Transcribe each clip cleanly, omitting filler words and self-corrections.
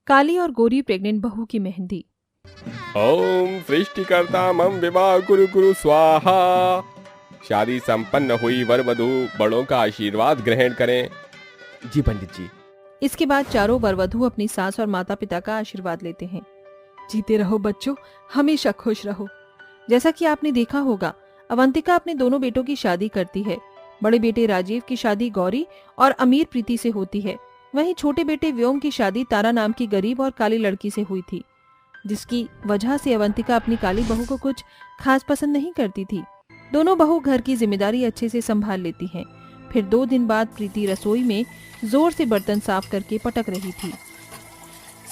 काली और गोरी प्रेग्नेंट बहू की मेहंदी। ओम सृष्टिकर्ता मम विवाह कुरु कुरु स्वाहा। शादी संपन्न हुई वर वधू बड़ों का आशीर्वाद ग्रहण करें। जी पंडित जी। इसके बाद चारों वर वधू अपनी सास और माता पिता का आशीर्वाद लेते हैं। जीते रहो बच्चों, हमेशा खुश रहो। जैसा कि आपने देखा होगा, अवंतिका अपने दोनों बेटों की शादी करती है। बड़े बेटे राजीव की शादी गौरी और अमीर प्रीति से होती है। वहीं छोटे बेटे व्योम की शादी तारा नाम की गरीब और काली लड़की से हुई थी, जिसकी वजह से अवंतिका अपनी काली बहू को कुछ खास पसंद नहीं करती थी। दोनों बहू घर की जिम्मेदारी अच्छे से संभाल लेती हैं। फिर 2 दिन बाद प्रीति रसोई में जोर से बर्तन साफ करके पटक रही थी।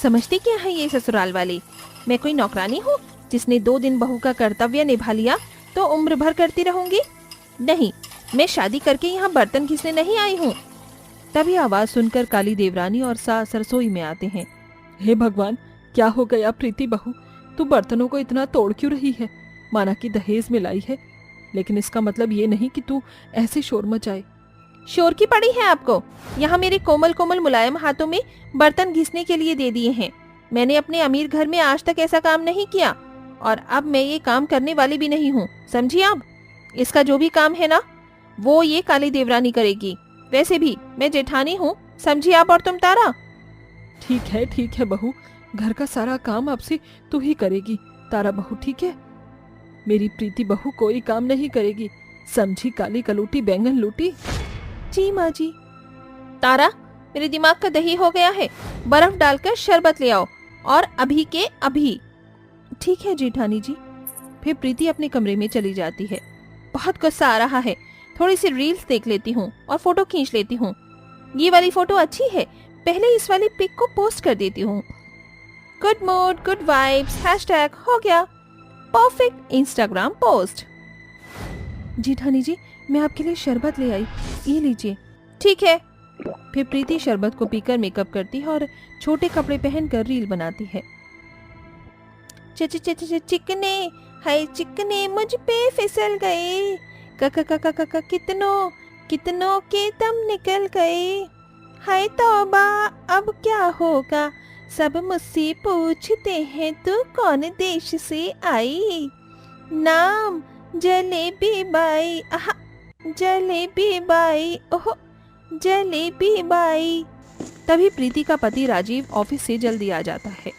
समझती क्या है ये ससुराल वाले, मैं कोई नौकरानी हूँ जिसने 2 दिन बहू का कर्तव्य निभा लिया तो उम्र भर करती रहूंगी? नहीं, मैं शादी करके यहाँ बर्तन घिसने नहीं आई हूँ। तभी आवाज सुनकर काली देवरानी और सास रसोई में आते हैं। हे भगवान, क्या हो गया प्रीति बहू, तू बर्तनों को इतना तोड़ क्यों रही है? माना कि दहेज में लाई है, लेकिन इसका मतलब ये नहीं कि तू ऐसे शोर मचाए। शोर की पड़ी है आपको? यहाँ मेरे कोमल कोमल मुलायम हाथों में बर्तन घिसने के लिए दे दिए हैं। मैंने अपने अमीर घर में आज तक ऐसा काम नहीं किया और अब मैं ये काम करने वाली भी नहीं हूँ, समझिए आप? इसका जो भी काम है ना, वो ये काली देवरानी करेगी। वैसे भी मैं जेठानी हूँ, समझिए आप और तुम तारा। ठीक है बहू, घर का सारा काम आपसे तू ही करेगी तारा बहू, ठीक है? मेरी प्रीति बहू कोई काम नहीं करेगी, समझी काली कलूटी बैंगन लूटी। जी माँ जी। तारा, मेरे दिमाग का दही हो गया है, बर्फ डालकर शरबत ले आओ और अभी के अभी। ठीक है जेठानी जी। फिर प्रीति अपने कमरे में चली जाती है। बहुत गुस्सा आ रहा है, थोड़ी सी रील्स देख लेती हूँ और फोटो खींच लेती हूँ। ये वाली फोटो अच्छी है, पहले इस वाली पिक को पोस्ट कर देती हूँ। Good mood, good vibes, hashtag हो गया परफेक्ट इंस्टाग्राम पोस्ट। जेठानी जी, मैं आपके लिए शरबत ले आई, ये लीजिए। ठीक है। फिर प्रीति शरबत को पीकर मेकअप करती है और छोटे कपड़े पहनकर रील बनाती है। चिकने हाय चिकने मुझ पे फिसल गए, कितनों कितनों के दम निकल गए। हाय तौबा, अब क्या होगा, सब मुझसे पूछते हैं तू कौन देश से आई। नाम जलेबी बाई, आहा जलेबी बाई, ओहो जलेबी बाई। तभी प्रीति का पति राजीव ऑफिस से जल्दी आ जाता है।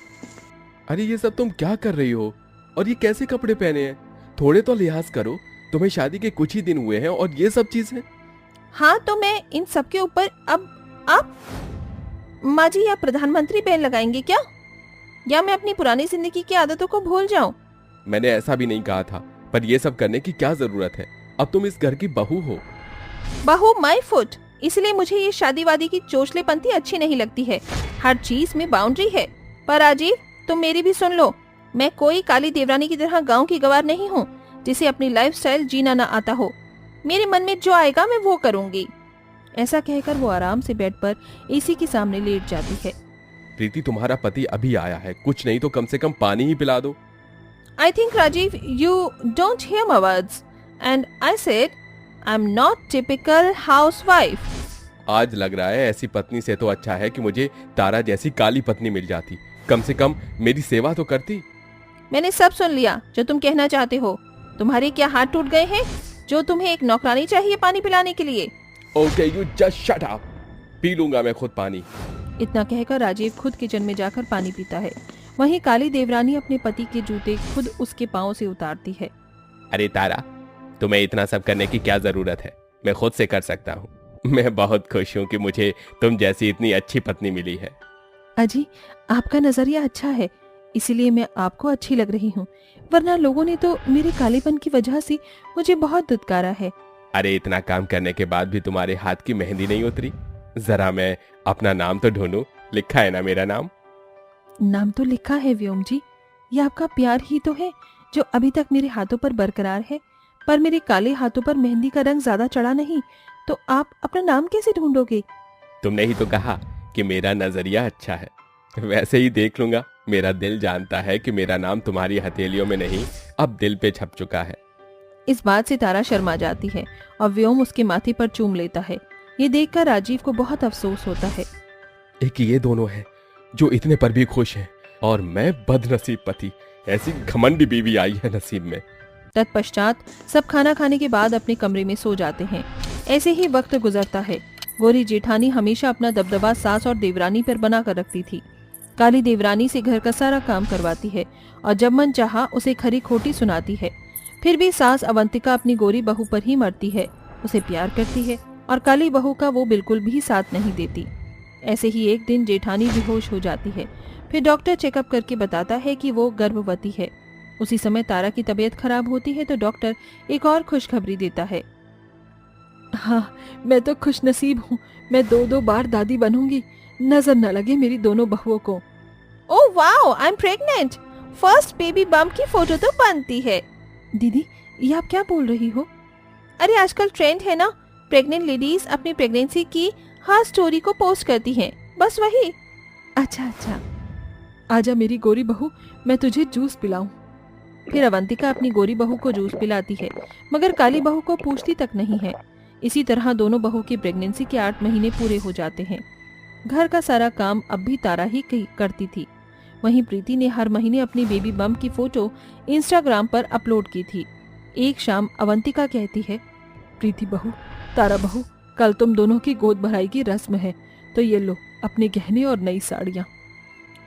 अरे ये सब तुम क्या कर रही हो, और ये कैसे कपड़े पहने हैं? थोड़े तो लिहाज करो, तुम्हें शादी के कुछ ही दिन हुए हैं और ये सब चीजें। हाँ तो मैं इन सब के ऊपर अब आप माँ जी या प्रधानमंत्री बैन लगाएंगे क्या, या मैं अपनी पुरानी जिंदगी की आदतों को भूल जाऊं? मैंने ऐसा भी नहीं कहा था, पर ये सब करने की क्या जरूरत है? अब तुम इस घर की बहू हो। बहू माय फुट, इसलिए मुझे ये शादी वादी की चोचलेपंथी अच्छी नहीं लगती है। हर चीज में बाउंड्री है। पर राजीव, तुम मेरी भी सुन लो, मैं कोई काली देवरानी की तरह गांव की गवार नहीं हूँ जिसे अपनी लाइफस्टाइल जीना न आता हो। मेरे मन में जो आएगा मैं वो करूंगी। ऐसा कहकर वो आराम से बेड पर एसी के सामने लेट जाती है। प्रीति, तुम्हारा पति अभी आया है, कुछ नहीं तो कम से कम पानी ही पिला दो। I think Rajiv, you don't hear my words, and I said I'm not typical housewife. आज लग रहा है ऐसी पत्नी से तो अच्छा है कि मुझे तारा जैसी काली पत्नी मिल जाती, कम से कम मेरी सेवा तो करती। मैंने सब सुन लिया जो तुम कहना चाहते हो। तुम्हारे क्या हाथ टूट गए हैं जो तुम्हें एक नौकरानी चाहिए पानी पिलाने के लिए? Okay, you just shut up. P लूंगा मैं खुद पानी। इतना कहकर राजीव खुद किचन में जाकर पानी पीता है। वहीं काली देवरानी अपने पति के जूते खुद उसके पाँव से उतारती है। अरे तारा, तुम्हें इतना सब करने की क्या जरूरत है, मैं खुद से कर सकता हूँ। मैं बहुत खुश हूँ कि मुझे तुम जैसी इतनी अच्छी पत्नी मिली है। अजी, आपका नजरिया अच्छा है, इसीलिए मैं आपको अच्छी लग रही हूँ, वरना लोगों ने तो मेरे कालेपन की वजह से मुझे बहुत दुत्कारा है। अरे इतना काम करने के बाद भी तुम्हारे हाथ की मेहंदी नहीं उतरी? जरा मैं अपना नाम तो ढूंढूं, लिखा है ना मेरा नाम? नाम तो लिखा है व्योम जी, ये आपका प्यार ही तो है जो अभी तक मेरे हाथों पर बरकरार है। पर मेरे काले हाथों पर मेहंदी का रंग ज्यादा चढ़ा नहीं, तो आप अपना नाम कैसे ढूंढोगे? तुमने ही तो कहा कि मेरा नजरिया अच्छा है, वैसे ही देख लूंगा। मेरा दिल जानता है कि मेरा नाम तुम्हारी हथेलियों में नहीं, अब दिल पे छप चुका है। इस बात से तारा शर्मा जाती है और व्योम उसके माथे पर चूम लेता है। ये देखकर राजीव को बहुत अफसोस होता है। एक ये दोनों है जो इतने पर भी खुश हैं, और मैं बदनसीब पति, ऐसी घमंडी बीवी आई है नसीब में। तत्पश्चात सब खाना खाने के बाद अपने कमरे में सो जाते हैं। ऐसे ही वक्त गुजरता है। गौरी जेठानी हमेशा अपना दबदबा सास और देवरानी पर बना कर रखती थी। काली देवरानी से घर का सारा काम करवाती है और जब मन चाहा उसे खरी खोटी सुनाती है। फिर भी सास अवंतिका अपनी गोरी बहू पर ही मरती है, उसे प्यार करती है और काली बहू का वो बिल्कुल भी साथ नहीं देती। ऐसे ही एक दिन जेठानी बेहोश हो जाती है। फिर डॉक्टर चेकअप करके बताता है कि वो गर्भवती है। उसी समय तारा की तबीयत खराब होती है तो डॉक्टर एक और खुशखबरी देता है। हाँ, मैं तो खुशनसीब हूँ। मैं 2-2 बार दादी बनूंगी, नजर न लगे मेरी दोनों बहुओं को। Oh wow, I am pregnant. First baby bump की फोटो तो बनती है। दीदी, ये आप क्या बोल रही हो? अरे आजकल ट्रेंड है ना, प्रेग्नेंट लेडीज अपनी प्रेगनेंसी की हर स्टोरी को पोस्ट करती हैं, बस वही। अच्छा, आजा मेरी गोरी बहू, मैं तुझे जूस पिलाऊं। फिर अवंतिका अपनी गोरी बहू को जूस पिलाती है, मगर काली बहू को पूछती तक नहीं है। इसी तरह दोनों बहू की प्रेगनेंसी के 8 महीने पूरे हो जाते हैं। घर का सारा काम अब भी तारा ही करती थी। वहीं प्रीति ने हर महीने अपनी बेबी बम्प की फोटो इंस्टाग्राम पर अपलोड की थी। एक शाम अवंतिका कहती है, प्रीति बहू, तारा बहू, कल तुम दोनों की गोद भराई की रस्म है, तो ये लो अपने गहने और नई साड़ियाँ।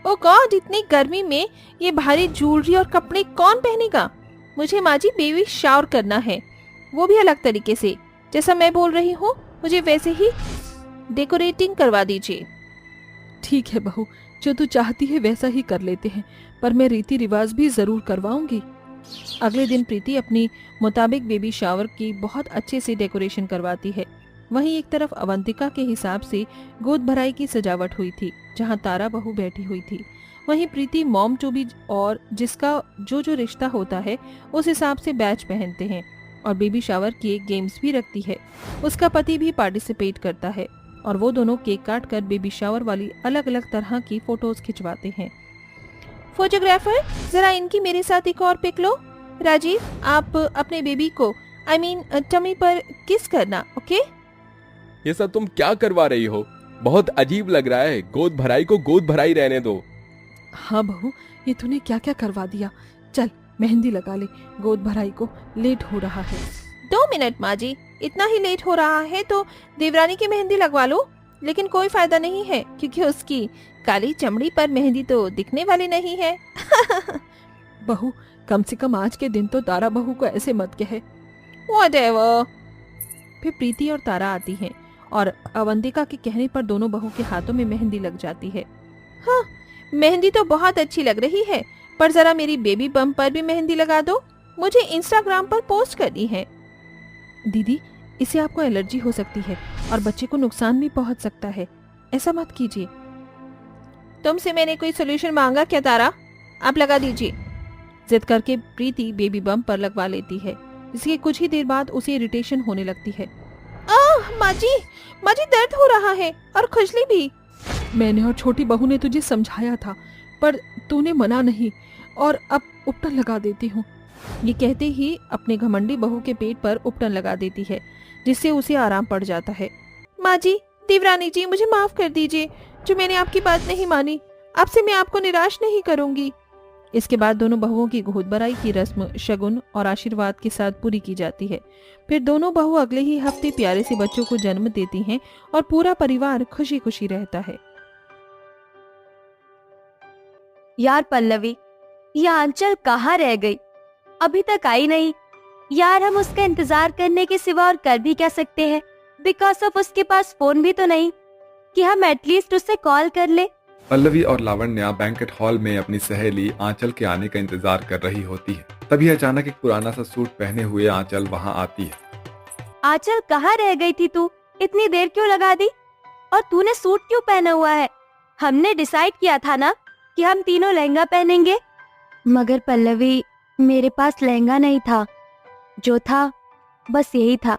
ओ गॉड, इतनी गर्मी में ये भारी ज्वेलरी और कपड़े कौन पहनेगा? मुझे माँ जी बेबी शावर करना है, वो भी अलग तरीके से। जैसा मैं बोल रही हूँ मुझे वैसे ही डेकोरेटिंग करवा दीजिए। ठीक है बहू, जो तू चाहती है वैसा ही कर लेते हैं, पर मैं रीति रिवाज भी जरूर करवाऊंगी। अगले दिन प्रीति अपनी मुताबिक बेबी शावर की बहुत अच्छे से डेकोरेशन करवाती है। वहीं एक तरफ अवंतिका के हिसाब से गोद भराई की सजावट हुई थी, जहां तारा बहू बैठी हुई थी। वहीं प्रीति मॉम टू बी और जिसका जो रिश्ता होता है उस हिसाब से बैच पहनते हैं और बेबी शावर के गेम्स भी रखती है। उसका पति भी पार्टिसिपेट करता है और वो दोनों केक काट कर बेबी शावर वाली अलग अलग तरह की फोटोज खिंचवाते हैं। फोटोग्राफर, जरा इनकी मेरे साथ एक और पिक लो। राजीव, आप अपने बेबी को टमी पर किस करना, ओके? ये सब तुम क्या करवा रही हो? बहुत अजीब लग रहा है। गोद भराई को गोद भराई रहने दो। हाँ बहू, ये तूने क्या क्या करवा दिया। चल मेहंदी लगा ले, गोद भराई को लेट हो रहा है। 2 मिनट माँ जी, इतना ही लेट हो रहा है तो देवरानी की मेहंदी लगवा लो। लेकिन कोई फायदा नहीं है क्योंकि उसकी काली चमड़ी पर मेहंदी तो दिखने वाली नहीं है। बहू, कम से कम आज के दिन तो तारा बहू को ऐसे मत कहे। Whatever। फिर प्रीति और तारा आती हैं और अवंतिका के कहने पर दोनों बहू के हाथों में मेहंदी लग जाती है। हाँ, मेहंदी तो बहुत अच्छी लग रही है, पर जरा मेरी बेबी बम्प पर भी मेहंदी लगा दो, मुझे इंस्टाग्राम पर पोस्ट करनी है। दीदी, इससे आपको एलर्जी हो सकती है और बच्चे को नुकसान भी पहुंच सकता है, ऐसा मत कीजिए। तुमसे मैंने कोई सोल्यूशन मांगा क्या तारा? आप लगा दीजिए। जिद करके प्रीति बेबी बम्प पर लगवा लेती है, जिसके कुछ ही देर बाद उसे इरिटेशन होने लगती है। माँ जी दर्द हो रहा है और खुजली भी। मैंने और छोटी बहू ने तुझे समझाया था, पर तूने मना नहीं, और अब उपटन लगा देती हूँ। ये कहते ही अपने घमंडी बहू के पेट पर उपटन लगा देती है, जिससे उसे आराम पड़ जाता है। माँ जी, देवरानी जी, मुझे माफ कर दीजिए, जो मैंने आपकी बात नहीं मानी। अब से मैं आपको निराश नहीं करूंगी। इसके बाद दोनों बहुओं की गोद भराई की रस्म शगुन और आशीर्वाद के साथ पूरी की जाती है। फिर दोनों बहू अगले ही हफ्ते प्यारे से बच्चों को जन्म देती हैं और पूरा परिवार खुशी खुशी रहता है। यार पल्लवी, ये आंचल कहाँ रह गई? अभी तक आई नहीं। यार, हम उसका इंतजार करने के सिवा और कर भी क्या सकते हैं? बिकॉज ऑफ उसके पास फोन भी तो नहीं कि हम एटलीस्ट उससे कॉल कर ले। पल्लवी और लावण्या बैंकेट हॉल में अपनी सहेली आंचल के आने का इंतजार कर रही होती है। तभी अचानक एक पुराना सा सूट पहने हुए आंचल वहां आती है। आंचल, कहाँ रह गई थी तू? इतनी देर क्यों लगा दी? और तूने सूट क्यों पहना हुआ है? हमने डिसाइड किया था ना कि हम तीनों लहंगा पहनेंगे। मगर पल्लवी, मेरे पास लहंगा नहीं था। जो था बस यही था।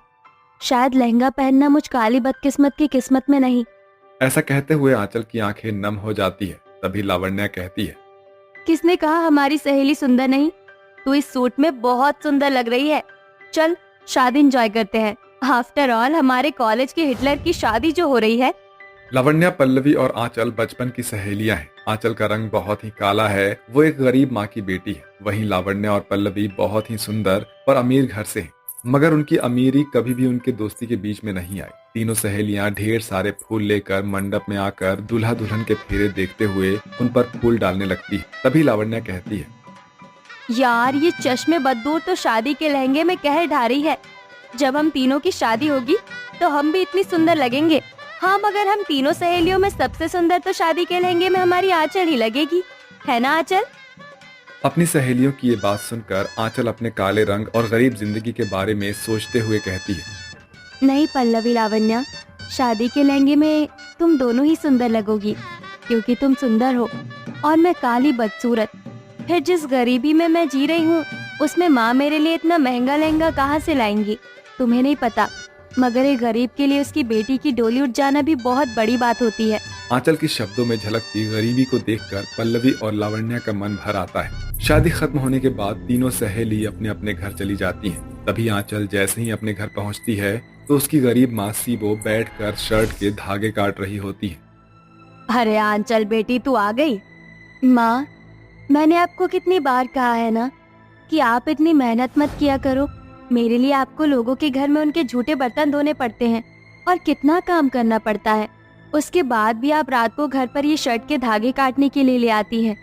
शायद लहंगा पहनना मुझ काली बदकिस्मत की किस्मत में नहीं। ऐसा कहते हुए आंचल की आंखें नम हो जाती है। तभी लावण्या कहती है, किसने कहा हमारी सहेली सुंदर नहीं? तू इस सूट में बहुत सुंदर लग रही है। चल शादी एंजॉय करते हैं। आफ्टर ऑल हमारे कॉलेज के हिटलर की शादी जो हो रही है। लावण्या, पल्लवी और आंचल बचपन की सहेलियां हैं। आंचल का रंग बहुत ही काला है, वो एक गरीब माँ की बेटी है। वहीं लावण्या और पल्लवी बहुत ही सुंदर और अमीर घर से हैं, मगर उनकी अमीरी कभी भी उनके दोस्ती के बीच में नहीं आई। तीनों सहेलियां ढेर सारे फूल लेकर मंडप में आकर दूल्हा दुल्हन के फेरे देखते हुए उन पर फूल डालने लगती है। तभी लावण्या कहती है, यार ये चश्मे बददूर तो शादी के लहंगे में कहर ढा रही है। जब हम तीनों की शादी होगी तो हम भी इतनी सुंदर लगेंगे। हाँ, मगर हम तीनों सहेलियों में सबसे सुंदर तो शादी के लहंगे में हमारी आंचल ही लगेगी, है ना आंचल? अपनी सहेलियों की ये बात सुनकर आंचल अपने काले रंग और गरीब जिंदगी के बारे में सोचते हुए कहती है, नहीं पल्लवी लावण्या, शादी के लहंगे में तुम दोनों ही सुंदर लगोगी, क्योंकि तुम सुंदर हो और मैं काली बदसूरत। फिर जिस गरीबी में मैं जी रही हूँ उसमें माँ मेरे लिए इतना महंगा लहंगा कहाँ से लाएंगी, तुम्हें नहीं पता। मगर एक गरीब के लिए उसकी बेटी की डोली उठ जाना भी बहुत बड़ी बात होती है। आंचल के शब्दों में झलकती गरीबी को देखकर पल्लवी और लावण्या का मन भर आता है। शादी खत्म होने के बाद तीनों सहेली अपने अपने घर चली जाती हैं। तभी आंचल जैसे ही अपने घर पहुंचती है तो उसकी गरीब माँ सीबो बैठकर शर्ट के धागे काट रही होती है। अरे आंचल बेटी, तू आ गई। माँ, मैंने आपको कितनी बार कहा है ना कि आप इतनी मेहनत मत किया करो। मेरे लिए आपको लोगों के घर में उनके झूठे बर्तन धोने पड़ते हैं और कितना काम करना पड़ता है। उसके बाद भी आप रात को घर पर ये शर्ट के धागे काटने के लिए ले आती हैं।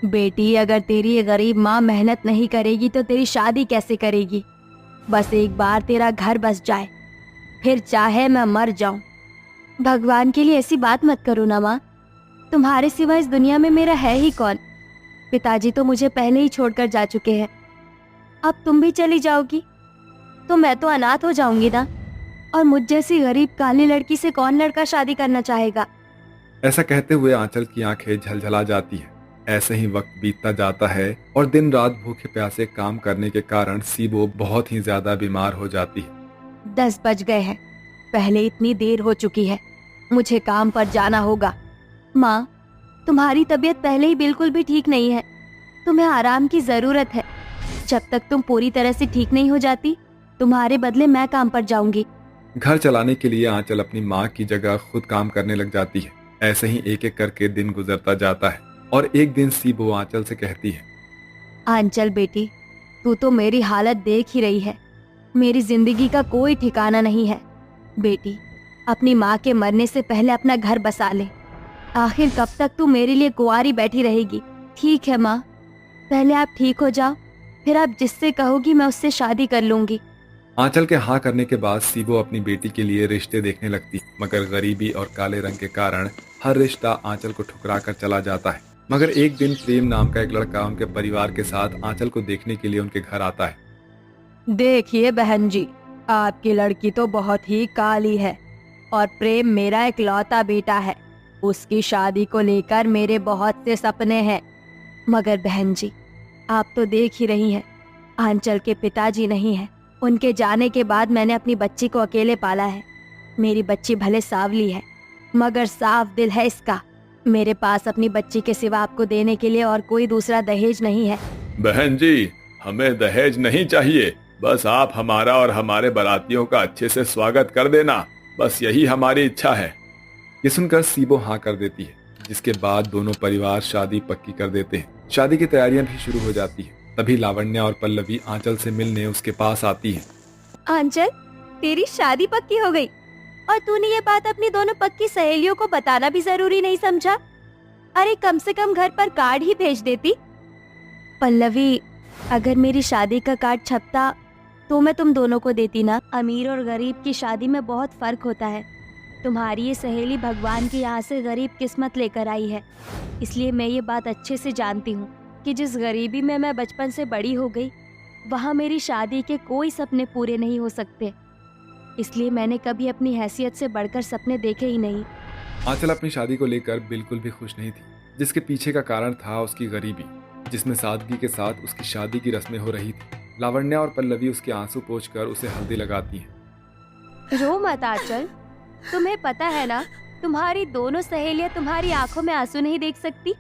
बेटी, अगर तेरी ये गरीब माँ मेहनत नहीं करेगी तो तेरी शादी कैसे करेगी? बस एक बार तेरा घर बस जाए, फिर चाहे मैं मर जाऊं। भगवान के लिए ऐसी बात मत करो ना माँ। तुम्हारे सिवा इस दुनिया में मेरा है ही कौन? पिताजी तो मुझे पहले ही छोड़कर जा चुके हैं। अब तुम भी चली जाओगी तो मैं तो अनाथ हो जाऊंगी ना। और मुझ जैसी गरीब काली लड़की से कौन लड़का शादी करना चाहेगा? ऐसा कहते हुए आंचल की आंखें झलझला जाती है। ऐसे ही वक्त बीतता जाता है और दिन रात भूखे प्यासे काम करने के कारण सीबो बहुत ही ज्यादा बीमार हो जाती है। 10 बज गए हैं, पहले इतनी देर हो चुकी है, मुझे काम पर जाना होगा। माँ, तुम्हारी तबीयत पहले ही बिल्कुल भी ठीक नहीं है, तुम्हें आराम की जरूरत है। जब तक तुम पूरी तरह से ठीक नहीं हो जाती, तुम्हारे बदले मैं काम पर जाऊंगी। घर चलाने के लिए आंचल अपनी माँ की जगह खुद काम करने लग जाती है। ऐसे ही एक एक करके दिन गुजरता जाता है और एक दिन सीबो आंचल से कहती है, आंचल बेटी, तू तो मेरी हालत देख ही रही है। मेरी जिंदगी का कोई ठिकाना नहीं है। बेटी, अपनी माँ के मरने से पहले अपना घर बसा ले। आखिर कब तक तू मेरे लिए कुंवारी बैठी रहेगी? ठीक है माँ, पहले आप ठीक हो जाओ, फिर आप जिससे कहोगी मैं उससे शादी कर लूंगी। आंचल के हाँ करने के बाद सीबो अपनी बेटी के लिए रिश्ते देखने लगती, मगर गरीबी और काले रंग के कारण हर रिश्ता आंचल को ठुकरा कर चला जाता है। मगर एक दिन प्रेम नाम का एक लड़का उनके परिवार के साथ आंचल को देखने के लिए उनके घर आता है। देखिए बहन जी, आपकी लड़की तो बहुत ही काली है और प्रेम मेरा इकलौता बेटा है। उसकी शादी को लेकर मेरे बहुत से सपने हैं, मगर बहन जी आप तो देख ही रही हैं, आंचल के पिताजी नहीं हैं। उनके जाने के बाद मैंने अपनी बच्ची को अकेले पाला है। मेरी बच्ची भले सांवली है, मगर साफ दिल है इसका। मेरे पास अपनी बच्ची के सिवा आपको देने के लिए और कोई दूसरा दहेज नहीं है। बहन जी, हमें दहेज नहीं चाहिए, बस आप हमारा और हमारे बारातियों का अच्छे से स्वागत कर देना, बस यही हमारी इच्छा है। ये सुनकर सीबो हाँ कर देती है, जिसके बाद दोनों परिवार शादी पक्की कर देते हैं। शादी की तैयारियां भी शुरू हो जाती है। तभी लावण्या और पल्लवी आंचल से मिलने उसके पास आती हैं। आंचल, तेरी शादी पक्की हो गई और तूने ये बात अपनी दोनों पक्की सहेलियों को बताना भी जरूरी नहीं समझा? अरे कम से कम घर पर कार्ड ही भेज देती। पल्लवी, अगर मेरी शादी का कार्ड छपता तो मैं तुम दोनों को देती ना। अमीर और गरीब की शादी में बहुत फर्क होता है। तुम्हारी ये सहेली भगवान के यहाँ से गरीब किस्मत लेकर आई है, इसलिए मैं ये बात अच्छे से जानती हूँ कि जिस गरीबी में मैं बचपन से बड़ी हो गई, वहाँ मेरी शादी के कोई सपने पूरे नहीं हो सकते। इसलिए मैंने कभी अपनी हैसियत से बढ़कर सपने देखे ही नहीं। आंचल अपनी शादी को लेकर बिल्कुल भी खुश नहीं थी, जिसके पीछे का कारण था उसकी गरीबी, जिसमें सादगी के साथ उसकी शादी की रस्में हो रही थी। लावण्या और पल्लवी उसके आंसू पोंछकर उसे हल्दी लगाती हैं। रो मत आंचल, तुम्हें पता है ना, तुम्हारी दोनों सहेलियां तुम्हारी आंखों में आंसू नहीं देख सकती।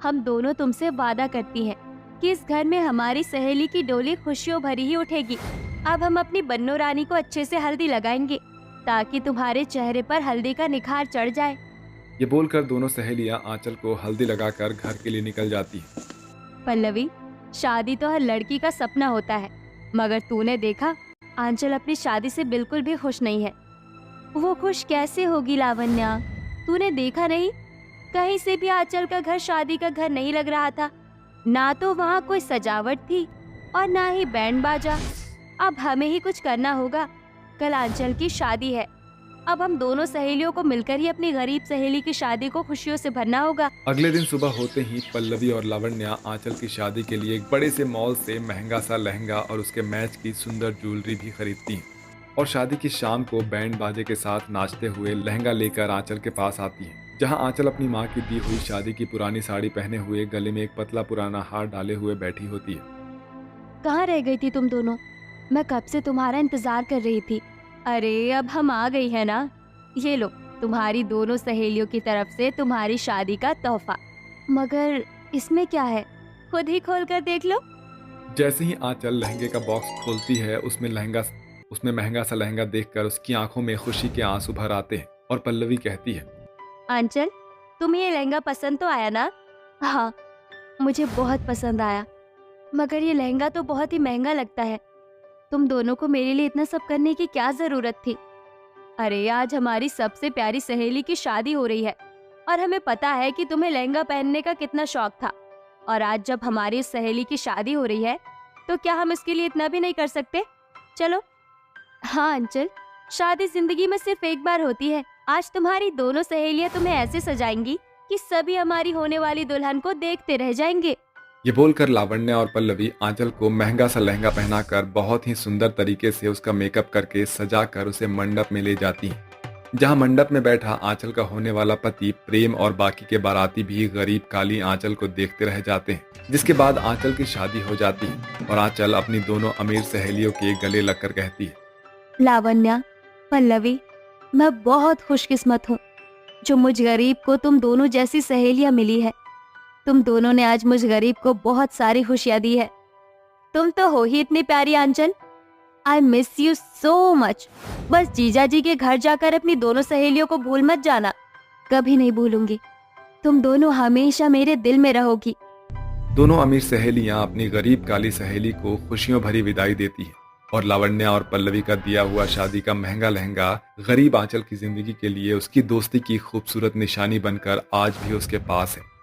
हम दोनों तुमसे वादा करती हैं कि इस घर में हमारी सहेली की डोली खुशियों भरी ही उठेगी। अब हम अपनी बन्नो रानी को अच्छे से हल्दी लगाएंगे ताकि तुम्हारे चेहरे पर हल्दी का निखार चढ़ जाए। ये बोलकर दोनों सहेलियां आंचल को हल्दी लगाकर घर के लिए निकल जाती हैं। पल्लवी, शादी तो हर लड़की का सपना होता है, मगर तूने देखा आंचल अपनी शादी से बिल्कुल भी खुश नहीं है। वो खुश कैसे होगी लावण्या? तूने देखा नहीं, कहीं से भी आंचल का घर शादी का घर नहीं लग रहा था। ना तो वहाँ कोई सजावट थी और ना ही बैंड बाजा। अब हमें ही कुछ करना होगा। कल आंचल की शादी है। अब हम दोनों सहेलियों को मिलकर ही अपनी गरीब सहेली की शादी को खुशियों से भरना होगा। अगले दिन सुबह होते ही पल्लवी और लावण्या आंचल की शादी के लिए एक बड़े से मॉल से महंगा सा लहंगा और उसके मैच की सुंदर ज्वेलरी भी खरीदती हैं और शादी की शाम को बैंड बाजे के साथ नाचते हुए लहंगा लेकर आंचल के पास आती हैं, जहां आंचल अपनी माँ की दी हुई शादी की पुरानी साड़ी पहने हुए गले में एक पतला पुराना हार डाले हुए बैठी होती है। कहाँ रह गई थी तुम दोनों? मैं कब से तुम्हारा इंतजार कर रही थी। अरे अब हम आ गई है ना। ये लो, तुम्हारी दोनों सहेलियों की तरफ से तुम्हारी शादी का तोहफा। मगर इसमें क्या है? खुद ही खोल कर देख लो। जैसे ही आंचल लहंगे का बॉक्स खोलती है, उसमें महंगा सा लहंगा देखकर उसकी आंखों में खुशी के आंसू भर आते हैं और पल्लवी कहती है, आंचल, तुम्हें ये लहंगा पसंद तो आया ना? हाँ, मुझे बहुत पसंद आया, मगर ये लहंगा तो बहुत ही महंगा लगता है। तुम दोनों को मेरे लिए इतना सब करने की क्या जरूरत थी? अरे आज हमारी सबसे प्यारी सहेली की शादी हो रही है और हमें पता है कि तुम्हें लहंगा पहनने का कितना शौक था। और आज जब हमारी इस सहेली की शादी हो रही है तो क्या हम इसके लिए इतना भी नहीं कर सकते? चलो। हाँ अंचल, शादी जिंदगी में सिर्फ एक बार होती है। आज तुम्हारी दोनों सहेलियां तुम्हें ऐसे सजाएंगी कि सभी हमारी होने वाली दुल्हन को देखते रह जाएंगे। ये बोलकर लावण्या और पल्लवी आंचल को महंगा सा लहंगा पहनाकर बहुत ही सुंदर तरीके से उसका मेकअप करके सजाकर उसे मंडप में ले जाती हैं, जहां मंडप में बैठा आंचल का होने वाला पति प्रेम और बाकी के बाराती भी गरीब काली आंचल को देखते रह जाते हैं। जिसके बाद आंचल की शादी हो जाती है और आंचल अपनी दोनों अमीर सहेलियों के गले लगकर कहती है, लावण्या, पल्लवी, मैं बहुत खुशकिस्मत हूँ जो मुझ गरीब को तुम दोनों जैसी सहेलियां मिली है। तुम दोनों ने आज मुझ गरीब को बहुत सारी खुशियां दी है। तुम तो हो ही इतनी प्यारी Aanchal. I miss you so much. बस जीजा जी के घर जाकर अपनी दोनों सहेलियों को भूल मत जाना। कभी नहीं भूलूंगी। तुम दोनों हमेशा मेरे दिल में रहोगी। दोनों अमीर सहेलियां अपनी गरीब काली सहेली को खुशियों भरी विदाई देती हैं और लावण्या और पल्लवी का दिया हुआ शादी का महंगा लहंगा गरीब आंचल की जिंदगी के लिए उसकी दोस्ती की खूबसूरत निशानी बनकर आज भी उसके पास है।